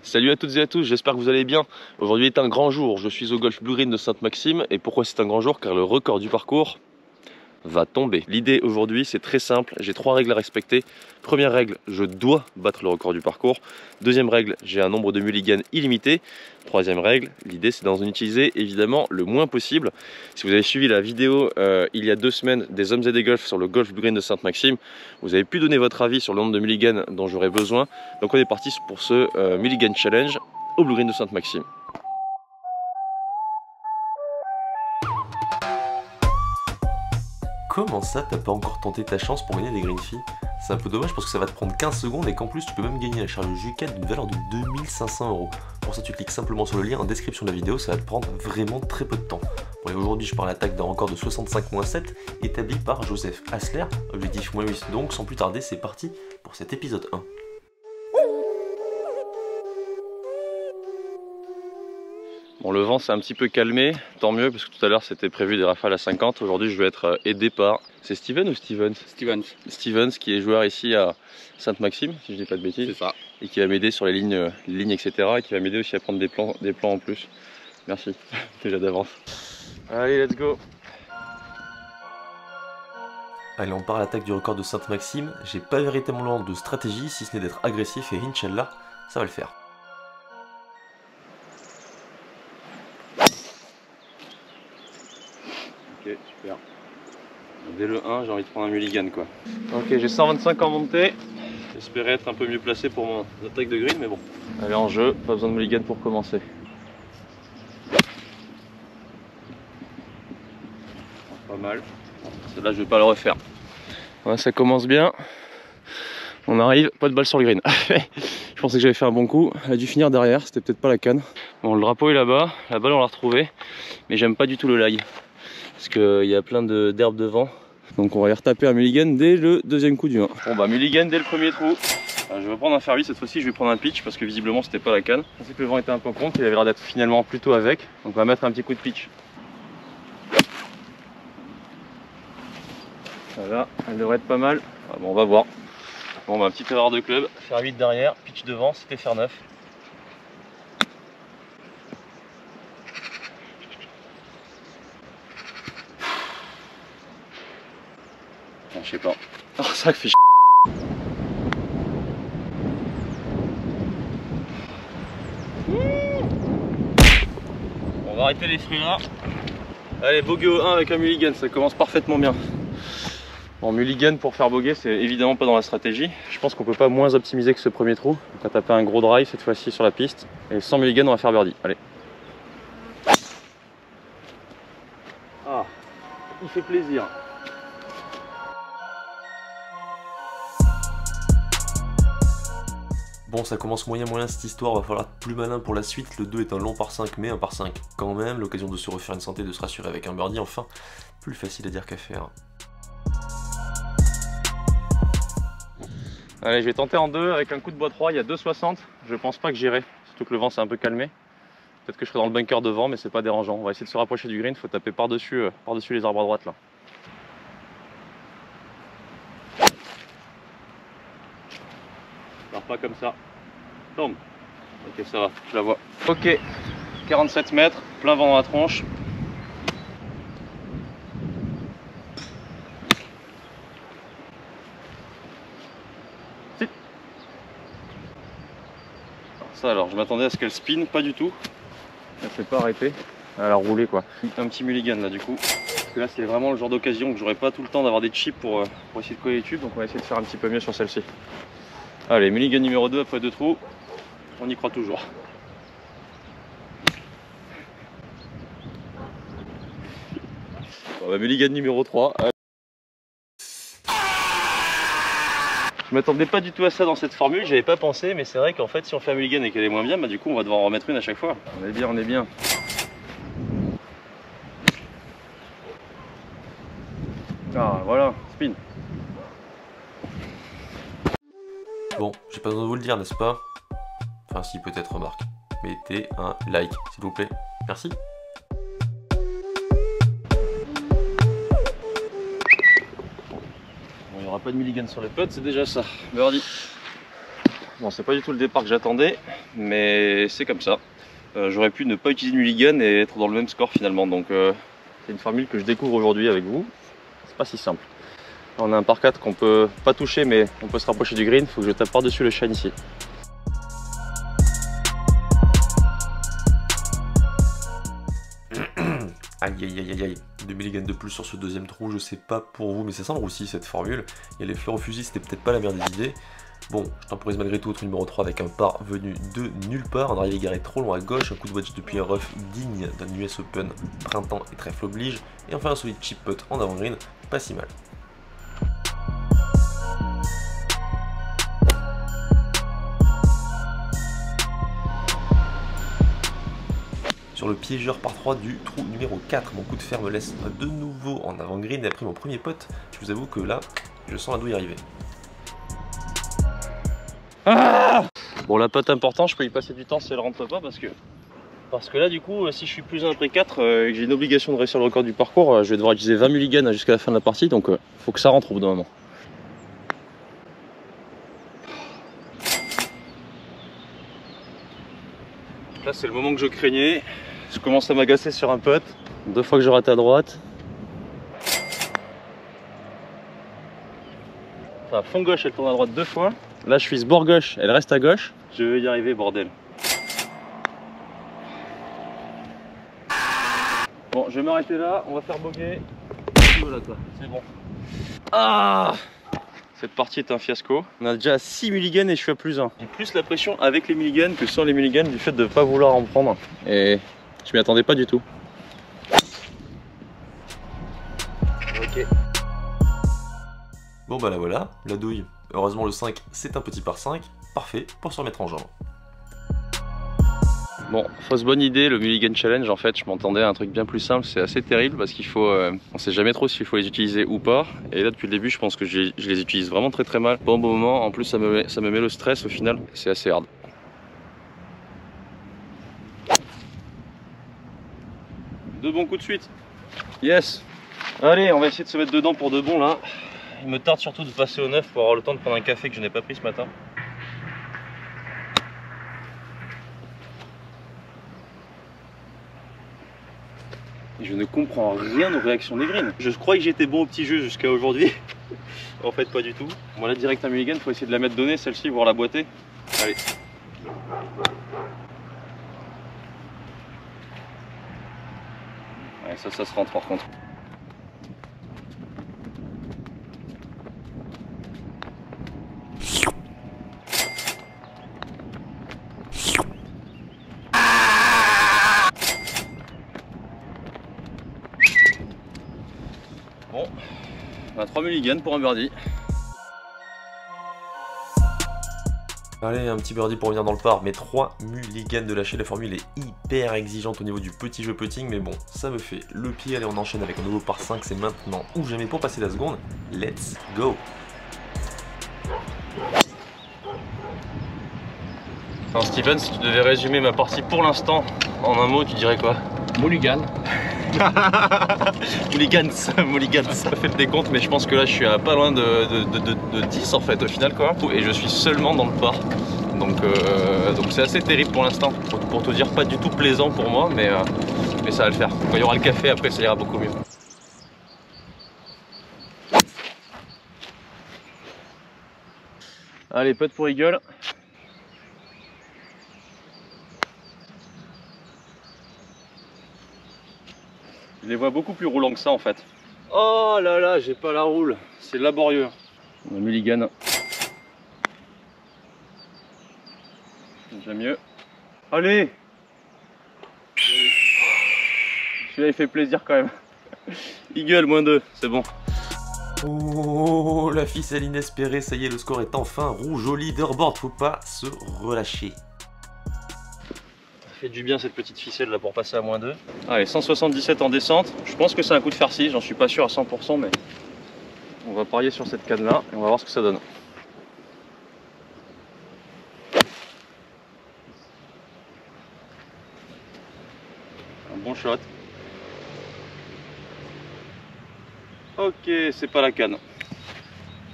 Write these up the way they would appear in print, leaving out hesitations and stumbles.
Salut à toutes et à tous, j'espère que vous allez bien. Aujourd'hui est un grand jour, je suis au golf Blue Green de Sainte-Maxime. Et pourquoi c'est un grand jour? Car le record du parcours va tomber. L'idée aujourd'hui c'est très simple, j'ai 3 règles à respecter. Première règle, je dois battre le record du parcours. Deuxième règle, j'ai un nombre de mulligans illimité. Troisième règle, l'idée c'est d'en utiliser évidemment le moins possible. Si vous avez suivi la vidéo il y a 2 semaines des hommes et des golfs sur le golf Blue Green de Sainte-Maxime, vous avez pu donner votre avis sur le nombre de mulligans dont j'aurais besoin. Donc on est parti pour ce mulligan challenge au Blue Green de Sainte-Maxime. Comment ça, t'as pas encore tenté ta chance pour gagner des green fees? C'est un peu dommage parce que ça va te prendre 15 secondes et qu'en plus tu peux même gagner la charge J4 d'une valeur de 2500 €. Pour ça tu cliques simplement sur le lien en description de la vidéo, ça va te prendre vraiment très peu de temps. Bon, et aujourd'hui je pars à l'attaque d'un record de 65-7 établi par Joseph Hassler, objectif -8. Donc sans plus tarder c'est parti pour cet épisode 1. Bon, le vent s'est un petit peu calmé, tant mieux parce que tout à l'heure c'était prévu des rafales à 50. Aujourd'hui je vais être aidé par... C'est Steven ou Stevens? Stevens qui est joueur ici à Sainte-Maxime, si je dis pas de bêtises. C'est ça. Et qui va m'aider sur les lignes, etc. Et qui va m'aider aussi à prendre des plans en plus. Merci, déjà d'avance. Allez, let's go. Allez, on part à l'attaque du record de Sainte-Maxime. J'ai pas véritablement de stratégie si ce n'est d'être agressif et Inch'Allah, ça va le faire. Ok, super. Dès le 1, j'ai envie de prendre un mulligan quoi. Ok, j'ai 125 en montée. J'espérais être un peu mieux placé pour mon attaque de green, mais bon. Allez, en jeu, pas besoin de mulligan pour commencer. Pas mal. Celle-là, je vais pas le refaire. Ouais, ça commence bien. On arrive, pas de balle sur le green. Je pensais que j'avais fait un bon coup. Elle a dû finir derrière, c'était peut-être pas la canne. Bon, le drapeau est là-bas. La balle, on l'a retrouvée. Mais j'aime pas du tout le lag. Parce qu'il y a plein d'herbes devant. Donc on va aller retaper un mulligan dès le deuxième coup du 1. Bon bah mulligan dès le premier trou. Je vais prendre un fairway, cette fois-ci je vais prendre un pitch parce que visiblement c'était pas la canne. Je pensais que le vent était un peu contre, il avait l'air d'être finalement plutôt avec. Donc on va mettre un petit coup de pitch. Voilà, elle devrait être pas mal. Ah bon, on va voir. Bon bah petite erreur de club, faire 8 derrière, pitch devant, c'était faire 9. Je sais pas. Oh, ça fait chier. On va arrêter les fruits là. Allez, bogey au 1 avec un mulligan, ça commence parfaitement bien. Bon, mulligan pour faire bogey, c'est évidemment pas dans la stratégie. Je pense qu'on peut pas moins optimiser que ce premier trou. On va taper un gros drive cette fois-ci sur la piste. Et sans mulligan, on va faire birdie. Allez. Ah, il fait plaisir. Bon, ça commence moyen cette histoire, va falloir être plus malin pour la suite. Le 2 est un long par 5, mais un par 5 quand même. L'occasion de se refaire une santé, de se rassurer avec un birdie, enfin, plus facile à dire qu'à faire. Allez, je vais tenter en 2 avec un coup de bois 3, il y a 2,60. Je pense pas que j'irai, surtout que le vent s'est un peu calmé. Peut-être que je serai dans le bunker devant, mais c'est pas dérangeant. On va essayer de se rapprocher du green, il faut taper par-dessus les arbres à droite là. Pars pas comme ça. Tombe. Ok, ça va, je la vois. Ok, 47 mètres, plein vent dans la tronche. Si. Ça alors, je m'attendais à ce qu'elle spin, pas du tout. Elle s'est pas arrêtée. Elle a roulé quoi. Un petit mulligan là du coup. Parce que là c'est vraiment le genre d'occasion que j'aurais pas tout le temps d'avoir des chips pour essayer de coller les tubes. Donc on va essayer de faire un petit peu mieux sur celle-ci. Allez, mulligan numéro 2 après 2 trous. On y croit toujours. Bon, bah, mulligan numéro 3. Je m'attendais pas du tout à ça dans cette formule, j'avais pas pensé, mais c'est vrai qu'en fait si on fait un mulligan et qu'elle est moins bien, bah du coup on va devoir en remettre une à chaque fois. On est bien, on est bien. Ah voilà, spin. Bon, j'ai pas besoin de vous le dire, n'est-ce pas? Enfin si, peut-être, remarque. Mettez un like, s'il vous plaît. Merci. Bon, il n'y aura pas de mulligan sur les putts, c'est déjà ça. Birdie. Bon, c'est pas du tout le départ que j'attendais, mais c'est comme ça. J'aurais pu ne pas utiliser de mulligan et être dans le même score finalement, donc c'est une formule que je découvre aujourd'hui avec vous. C'est pas si simple. On a un par 4 qu'on peut pas toucher, mais on peut se rapprocher du green. Il faut que je tape par-dessus le shine ici. Aïe aïe aïe aïe aïe, 2 mulligans de plus sur ce deuxième trou, je sais pas pour vous, mais ça semble aussi cette formule. Et les fleurs au fusil, c'était peut-être pas la meilleure des idées. Bon, je temporise malgré tout au trou numéro 3 avec un par venu de nulle part, un arrivé garé trop loin à gauche, un coup de wedge depuis un rough digne d'un US Open, printemps et trèfle oblige, et enfin un solide chip putt en avant green, pas si mal. Sur le piégeur par 3 du trou numéro 4, mon coup de fer me laisse de nouveau en avant green et après mon premier putt, je vous avoue que là, je sens la douille arriver. Ah, bon, la putt important, je peux y passer du temps si elle rentre pas parce que là du coup, si je suis plus 1 après 4 et que j'ai une obligation de réussir le record du parcours, je vais devoir utiliser 20 mulligans jusqu'à la fin de la partie, donc faut que ça rentre au bout d'un moment. Là c'est le moment que je craignais, je commence à m'agacer sur un putt, 2 fois que je rate à droite. Enfin, fond gauche elle tourne à droite 2 fois, là je suis bord gauche, elle reste à gauche, je vais y arriver bordel. Bon, je vais m'arrêter là, on va faire bogey. Voilà quoi, c'est bon. Ah, cette partie est un fiasco. On a déjà 6 mulligans et je suis à plus 1. J'ai plus la pression avec les mulligans que sans les mulligans du fait de ne pas vouloir en prendre. Et je m'y attendais pas du tout. Ok. Bon bah là voilà, la douille. Heureusement le 5 c'est un petit par 5, parfait pour se remettre en jambe. Bon, fausse bonne idée, le mulligan challenge en fait, je m'entendais à un truc bien plus simple, c'est assez terrible parce qu'il faut, on sait jamais trop s'il faut les utiliser ou pas. Et là depuis le début je pense que je les utilise vraiment très mal. Bon moment, en plus ça me met le stress au final, c'est assez hard. Deux bons coups de suite. Yes. Allez, on va essayer de se mettre dedans pour de bon là. Il me tarde surtout de passer au 9 pour avoir le temps de prendre un café que je n'ai pas pris ce matin. Et je ne comprends rien aux réactions des greens. Je croyais que j'étais bon au petit jeu jusqu'à aujourd'hui. En fait, pas du tout. Bon, là, direct un mulligan, il faut essayer de la mettre donnée, celle-ci, voir la boîter. Allez. Ouais, ça se rentre par contre. Bon, on a 3 mulligans pour un birdie. Allez, un petit birdie pour venir dans le par, mais 3 mulligans de lâcher. La formule est hyper exigeante au niveau du petit jeu putting, mais bon, ça me fait le pied. Allez, on enchaîne avec un nouveau par 5, c'est maintenant ou jamais pour passer la seconde. Let's go! Alors Steven, si tu devais résumer ma partie pour l'instant en un mot, tu dirais quoi? Mulligan. Mulligans, ça fait le décompte, mais je pense que là je suis à pas loin de 10 en fait au final quoi. Et je suis seulement dans le par. Donc c'est assez terrible pour l'instant. Pour te dire, pas du tout plaisant pour moi, mais ça va le faire. Quand il y aura le café, après ça ira beaucoup mieux. Allez, putt pour Eagle. Je les vois beaucoup plus roulants que ça en fait. Oh là là, j'ai pas la roule, c'est laborieux. On a mulligan. Déjà mieux. Allez! Celui-là il fait plaisir quand même. Eagle, -2, c'est bon. Oh, la ficelle inespérée, ça y est, le score est enfin rouge au leaderboard, faut pas se relâcher. Ça fait du bien cette petite ficelle là pour passer à -2. Allez, 177 en descente. Je pense que c'est un coup de farci, j'en suis pas sûr à 100%, mais on va parier sur cette canne là et on va voir ce que ça donne. Un bon shot. Ok, c'est pas la canne.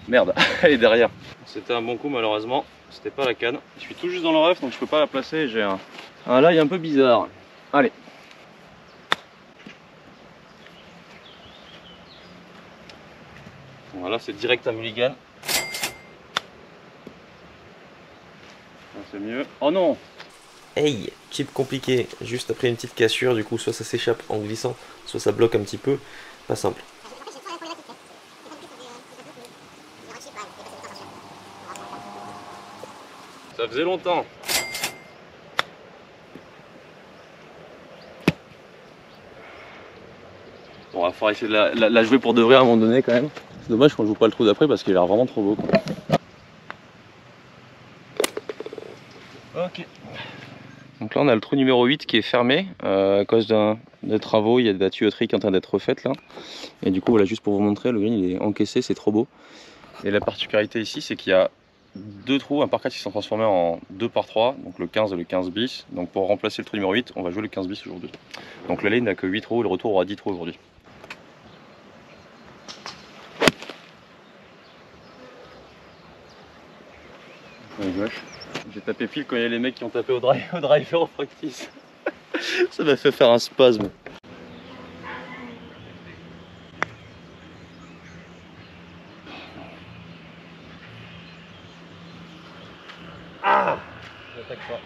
Merde, elle est derrière. C'était un bon coup malheureusement. C'était pas la canne. Je suis tout juste dans le rough donc je peux pas la placer. J'ai un lie un peu bizarre. Allez. Voilà, c'est direct à mulligan. C'est mieux. Oh non! Hey, chip compliqué, juste après une petite cassure, du coup soit ça s'échappe en glissant, soit ça bloque un petit peu, pas simple. Ça faisait longtemps. Bon, il va falloir essayer de la jouer pour de vrai à un moment donné quand même. C'est dommage qu'on joue pas le trou d'après parce qu'il a l'air vraiment trop beau. Ok. Donc là on a le trou numéro 8 qui est fermé à cause des travaux, il y a de la tuyauterie qui est en train d'être refaite là. Et du coup voilà, juste pour vous montrer, le green il est encaissé, c'est trop beau. Et la particularité ici c'est qu'il y a deux trous, un par 4 qui sont transformés en 2 par 3, donc le 15 et le 15 bis. Donc pour remplacer le trou numéro 8, on va jouer le 15 bis aujourd'hui. Donc l'allée n'a que 8 trous, le retour aura 10 trous aujourd'hui. Gauche. J'ai tapé pile quand il y a les mecs qui ont tapé au driver au practice. Ça m'a fait faire un spasme. Ah, j'attaque pas.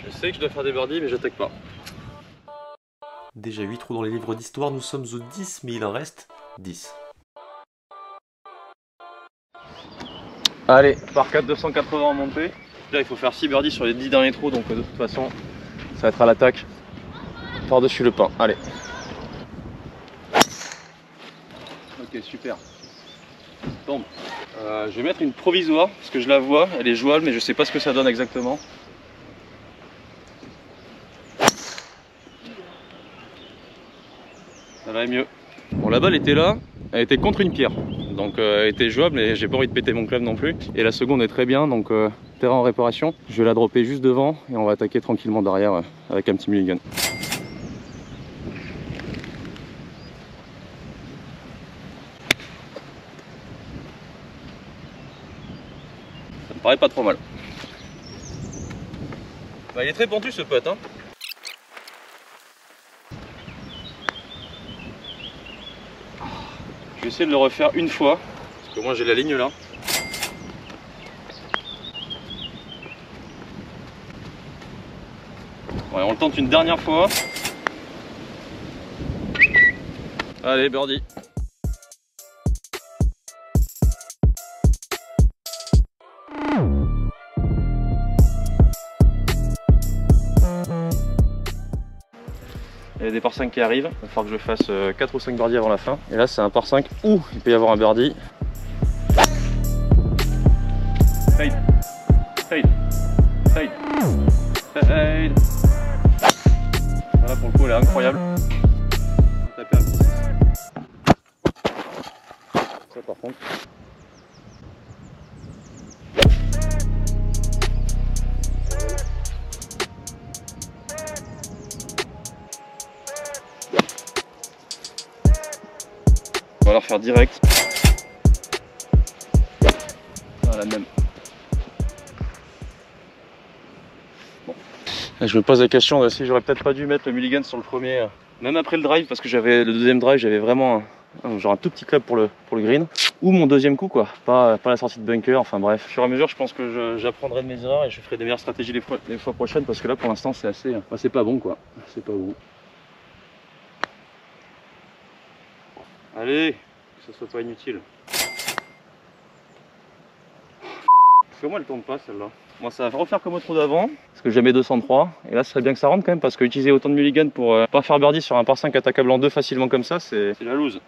Je sais que je dois faire des birdies mais j'attaque pas. Déjà 8 trous dans les livres d'histoire, nous sommes au 10 mais il en reste 10. Allez, par 4 280 en montée. Là il faut faire 6 birdies sur les 10 derniers trous donc de toute façon ça va être à l'attaque par-dessus le pin. Allez. Ok, super. Tombe. Je vais mettre une provisoire parce que je la vois, elle est jouable mais je sais pas ce que ça donne exactement. Ça va mieux. Bon, la balle était là, elle était contre une pierre. Donc elle était jouable mais j'ai pas envie de péter mon club non plus. Et la seconde est très bien, donc terrain en réparation. Je vais la dropper juste devant et on va attaquer tranquillement derrière avec un petit mulligan. Ça me paraît pas trop mal. Bah, il est très pentu ce putt hein. Je vais essayer de le refaire une fois, parce que moi j'ai la ligne là. Ouais, on le tente une dernière fois. Allez, birdie. Il y a des par 5 qui arrivent, il va falloir que je fasse 4 ou 5 birdies avant la fin. Et là c'est un par 5 où il peut y avoir un birdie. Fade, fade, fade, fade. Voilà, pour le coup elle est incroyable. On va taper un petit 6. Ça par contre. On va la refaire direct. Voilà, même. Bon. Là, je me pose la question si j'aurais peut-être pas dû mettre le mulligan sur le premier, même après le drive, parce que j'avais le deuxième drive, j'avais vraiment genre un tout petit club pour le green. Ou mon deuxième coup, quoi. Pas la sortie de bunker, enfin bref. Au fur et à mesure, je pense que j'apprendrai de mes erreurs et je ferai des meilleures stratégies les fois prochaines, parce que là, pour l'instant, c'est assez. Bah, c'est pas bon, quoi. C'est pas bon. Allez, que ce soit pas inutile. Comment elle tombe pas celle-là? Moi ça va refaire comme au trou d'avant, parce que j'ai mes 203. Et là ce serait bien que ça rentre quand même, parce que utiliser autant de mulligan pour pas faire birdie sur un par 5 attaquable en 2 facilement comme ça, c'est la loose.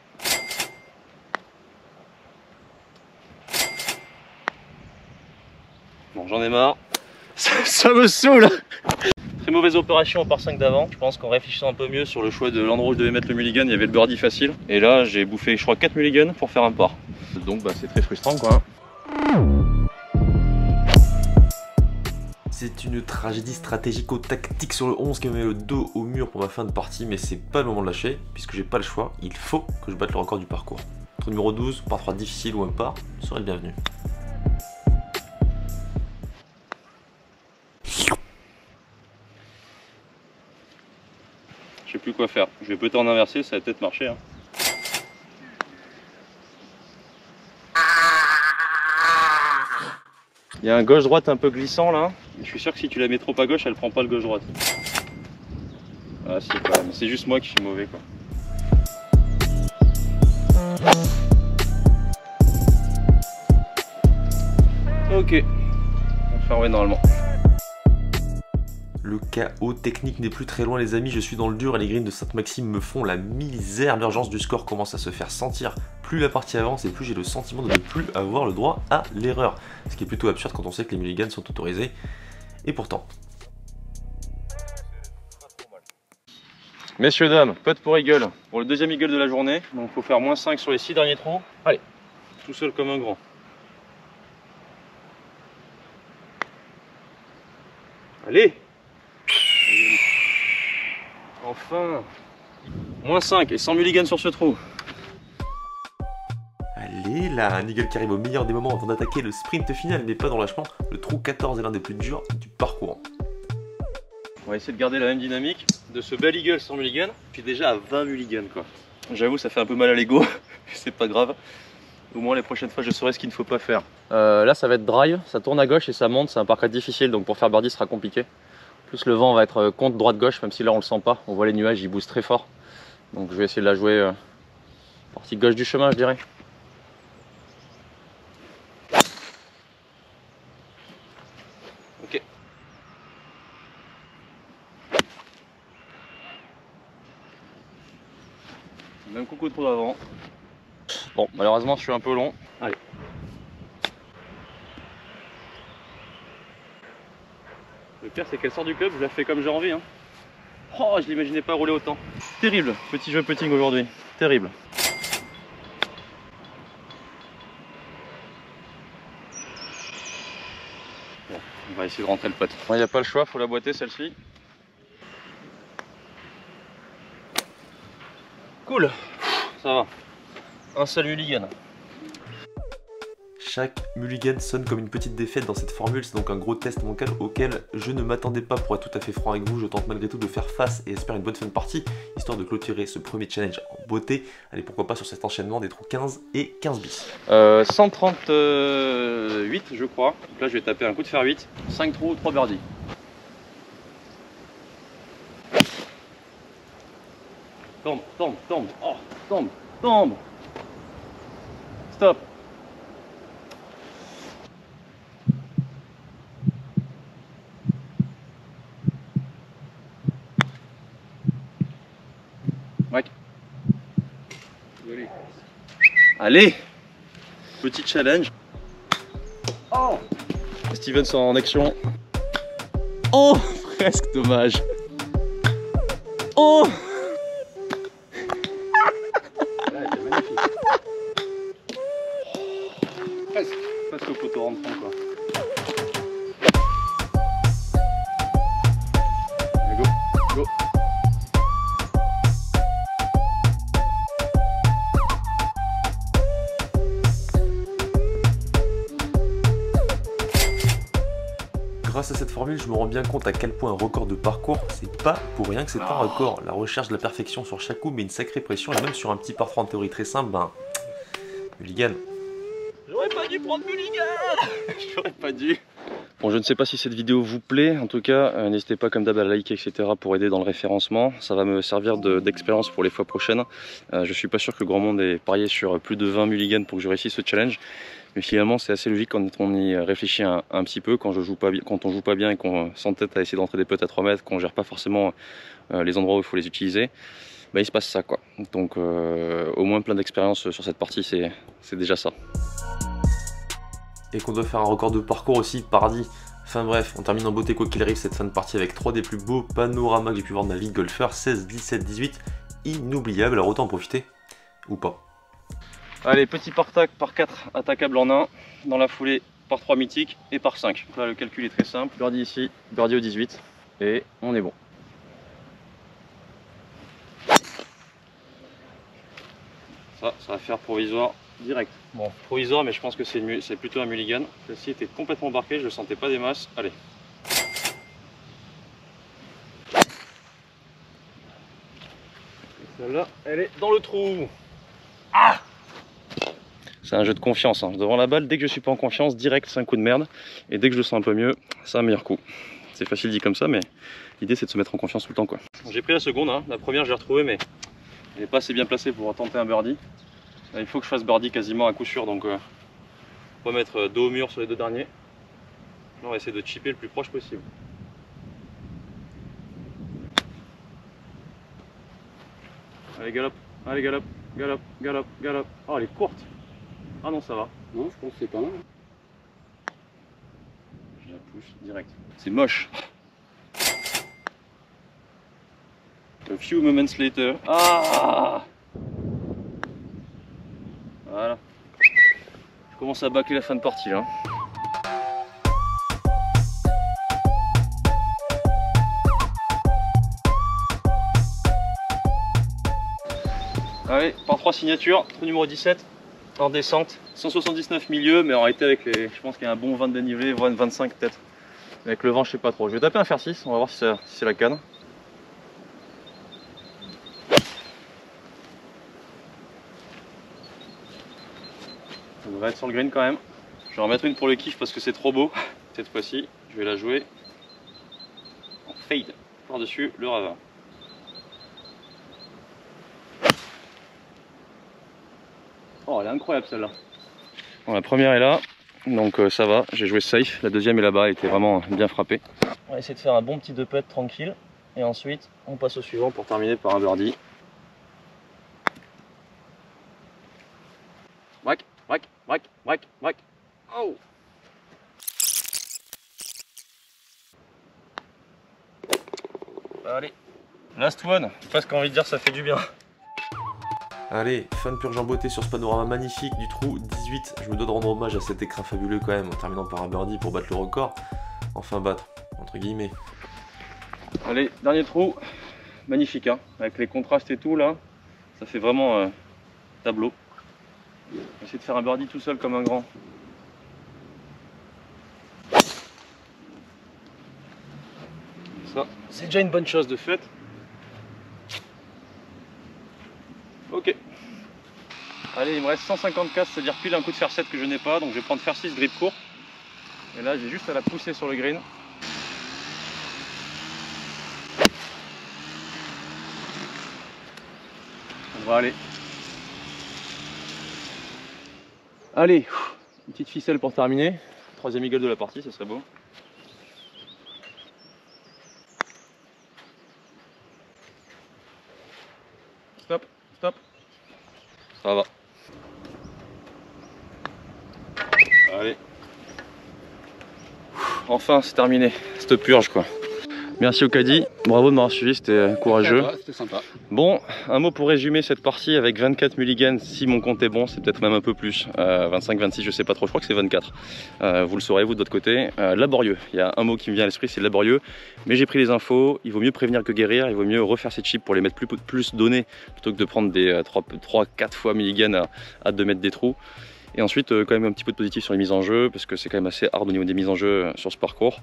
Bon, j'en ai marre. Ça me saoule. Très mauvaise opération au par 5 d'avant. Je pense qu'en réfléchissant un peu mieux sur le choix de l'endroit où je devais mettre le mulligan, il y avait le birdie facile. Et là, j'ai bouffé, je crois, 4 mulligans pour faire un par. Donc, bah, c'est très frustrant, quoi. C'est une tragédie stratégico-tactique sur le 11 qui me met le dos au mur pour ma fin de partie, mais c'est pas le moment de lâcher, puisque j'ai pas le choix, il faut que je batte le record du parcours. Trou numéro 12, par 3 difficile ou un par, serait le bienvenu. sais plus quoi faire. Je vais peut-être en inverser, ça va peut-être marcher. Hein. Il y a un gauche-droite un peu glissant là. Je suis sûr que si tu la mets trop à gauche, elle prend pas le gauche-droite. Ah si quand même, c'est juste moi qui suis mauvais quoi. Ok. Enfin ouais normalement. Le chaos technique n'est plus très loin les amis, je suis dans le dur et les greens de Sainte-Maxime me font la misère. L'urgence du score commence à se faire sentir. Plus la partie avance et plus j'ai le sentiment de ne plus avoir le droit à l'erreur. Ce qui est plutôt absurde quand on sait que les mulligans sont autorisés. Et pourtant. Messieurs, dames, putt pour eagle. Pour le deuxième eagle de la journée. Donc il faut faire -5 sur les 6 derniers trous. Allez, tout seul comme un grand. Allez! Enfin! -5 et 100 mulligans sur ce trou. Allez là, un eagle qui arrive au meilleur des moments avant d'attaquer le sprint final, mais pas dans lâchement. Le trou 14 est l'un des plus durs du parcours. On va essayer de garder la même dynamique de ce bel eagle sans mulligan. Puis déjà à 20 mulligans quoi. J'avoue ça fait un peu mal à l'ego, mais c'est pas grave. Au moins les prochaines fois je saurai ce qu'il ne faut pas faire. Là ça va être drive, ça tourne à gauche et ça monte, c'est un parcours difficile donc pour faire birdie ce sera compliqué. Plus le vent va être contre droite-gauche, même si là on le sent pas, on voit les nuages, ils bougent très fort. Donc je vais essayer de la jouer partie gauche du chemin je dirais. Ok. Même coucou de trou d'avant. Bon, malheureusement je suis un peu long. Allez. Le pire c'est qu'elle sort du club, je la fais comme j'ai envie. Hein. Oh, je l'imaginais pas rouler autant. Terrible, petit jeu putting aujourd'hui. Terrible. Bon, on va essayer de rentrer le putt. Il n'y a pas le choix, faut la boiter celle-ci. Cool, ça va. Un seul mulligan. Chaque mulligan sonne comme une petite défaite dans cette formule, c'est donc un gros test mental auquel je ne m'attendais pas. Pour être tout à fait franc avec vous, je tente malgré tout de faire face et espère une bonne fin de partie, histoire de clôturer ce premier challenge en beauté. Allez, pourquoi pas sur cet enchaînement des trous 15 et 15 bis. 138 je crois, donc là je vais taper un coup de fer 8, 5 trous, 3 birdies. Tombe, tombe, tombe, oh, tombe, tombe. Stop. Mike. Allez. Petit challenge. Oh. Steven sort en action. Oh, presque dommage. Oh. Presque au poteau rentrant quoi. Allez, go, go. Grâce à cette formule, je me rends bien compte à quel point un record de parcours, c'est pas pour rien que c'est un record. La recherche de la perfection sur chaque coup met une sacrée pression, et même sur un petit par 3 en théorie très simple, ben, mulligan. J'aurais pas dû prendre mulligan. J'aurais pas dû. Bon, je ne sais pas si cette vidéo vous plaît, en tout cas, n'hésitez pas comme d'hab à liker, etc. pour aider dans le référencement. Ça va me servir d'expérience pour les fois prochaines. Je suis pas sûr que grand monde ait parié sur plus de 20 mulligans pour que je réussisse ce challenge. Mais finalement, c'est assez logique quand on y réfléchit un petit peu. Quand on joue pas bien et qu'on s'entête à essayer d'entrer des putts à 3 mètres, qu'on gère pas forcément les endroits où il faut les utiliser, bah, il se passe ça quoi. Donc au moins plein d'expérience sur cette partie, c'est déjà ça. Et qu'on doit faire un record de parcours aussi, paradis. Enfin bref, on termine en beauté quoi qu'il arrive cette fin de partie avec 3 des plus beaux panoramas que j'ai pu voir de ma vie de golfeur, 16, 17, 18, inoubliable, alors autant en profiter, ou pas. Allez, petit par 4 attaquable en 1, dans la foulée par 3 mythiques et par 5. Là le calcul est très simple, birdie ici, birdie au 18, et on est bon. Ça va faire provisoire direct. Bon, provisoire, mais je pense que c'est plutôt un mulligan. Celle-ci était complètement embarquée, je ne sentais pas des masses. Allez. Celle-là, elle est dans le trou. Ah! C'est un jeu de confiance, hein. Devant la balle, dès que je suis pas en confiance, direct c'est un coup de merde. Et dès que je le sens un peu mieux, c'est un meilleur coup. C'est facile dit comme ça, mais l'idée c'est de se mettre en confiance tout le temps, quoi. J'ai pris la seconde, hein. La première j'ai retrouvée, mais elle n'est pas assez bien placée pour tenter un birdie. Là, il faut que je fasse birdie quasiment à coup sûr, donc on va mettre dos au mur sur les deux derniers. Là, on va essayer de chipper le plus proche possible. Allez, galop, allez, galop, galop, galop, galop. Oh, elle est courte. Ah non, ça va. Non, je pense que c'est pas mal. Je la pousse direct. C'est moche. A few moments later. Ah! Voilà. Je commence à bâcler la fin de partie là. Allez, par 3 signatures, trou numéro 17, en descente, 179 milieu, mais en réalité avec les, je pense qu'il y a un bon 20 de dénivelé, 25 peut-être. Avec le vent, je sais pas trop. Je vais taper un fer 6, on va voir si c'est la canne. Ça devrait être sur le green quand même. Je vais en mettre une pour le kiff parce que c'est trop beau. Cette fois-ci, je vais la jouer en fade, par-dessus le ravin. Oh, elle est incroyable celle-là. Bon, la première est là, donc ça va, j'ai joué safe. La deuxième est là-bas, elle était vraiment bien frappée. On va essayer de faire un bon petit 2 putt tranquille. Et ensuite, on passe au suivant pour terminer par un birdie. Whack, whack, whack, whack, whack. Oh! Allez, last one. Presque envie de dire ça fait du bien. Allez, fan purge en beauté sur ce panorama magnifique du trou 18. Je me dois de rendre hommage à cet écran fabuleux quand même, en terminant par un birdie pour battre le record. Enfin battre, entre guillemets. Allez, dernier trou. Magnifique, hein, avec les contrastes et tout là. Ça fait vraiment tableau. On va essayer de faire un birdie tout seul comme un grand. Ça, c'est déjà une bonne chose de fait. Ok. Allez, il me reste 154, c'est-à-dire pile un coup de fer 7 que je n'ai pas, donc je vais prendre fer 6 grip court. Et là, j'ai juste à la pousser sur le green. On va aller. Allez, une petite ficelle pour terminer. Troisième eagle de la partie, ça serait beau. Stop, stop. Ça va. Allez. Enfin, c'est terminé. Cette purge, quoi. Merci au caddie. Bravo de m'avoir suivi, c'était courageux. C'était sympa. Bon, un mot pour résumer cette partie avec 24 mulligans, si mon compte est bon, c'est peut-être même un peu plus. 25, 26, je sais pas trop, je crois que c'est 24. Vous le saurez, vous de votre côté. Laborieux, il y a un mot qui me vient à l'esprit, c'est laborieux. Mais j'ai pris les infos, il vaut mieux prévenir que guérir, il vaut mieux refaire ses chips pour les mettre plus donnés, plutôt que de prendre des 3-4 fois mulligans à 2 mètres des trous. Et ensuite, quand même un petit peu de positif sur les mises en jeu, parce que c'est quand même assez hard au niveau des mises en jeu sur ce parcours.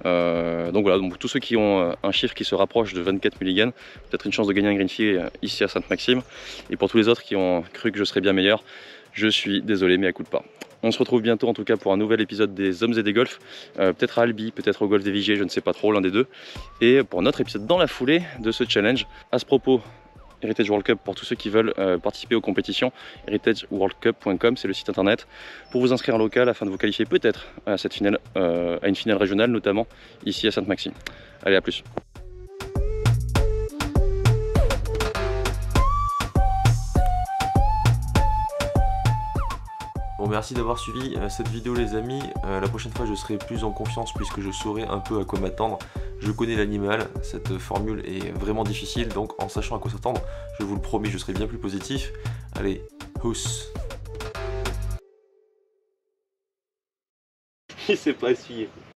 Donc voilà, donc tous ceux qui ont un chiffre qui se rapproche de 24 mulligans, peut-être une chance de gagner un green fee ici à Sainte-Maxime. Et pour tous les autres qui ont cru que je serais bien meilleur, je suis désolé, mais à coup de pas. On se retrouve bientôt en tout cas pour un nouvel épisode des Hommes et des Golfs, peut-être à Albi, peut-être au Golfe des Vigiers, je ne sais pas trop, l'un des deux. Et pour notre épisode dans la foulée de ce challenge. À ce propos, Heritage World Cup pour tous ceux qui veulent participer aux compétitions, heritageworldcup.com, c'est le site internet pour vous inscrire en local afin de vous qualifier peut-être à cette finale, à une finale régionale notamment ici à Sainte-Maxime. Allez, à plus. Bon, merci d'avoir suivi cette vidéo les amis. La prochaine fois je serai plus en confiance puisque je saurai un peu à quoi m'attendre. Je connais l'animal, cette formule est vraiment difficile, donc en sachant à quoi s'attendre, je vous le promets, je serai bien plus positif. Allez, housse. Il s'est pas essuyé.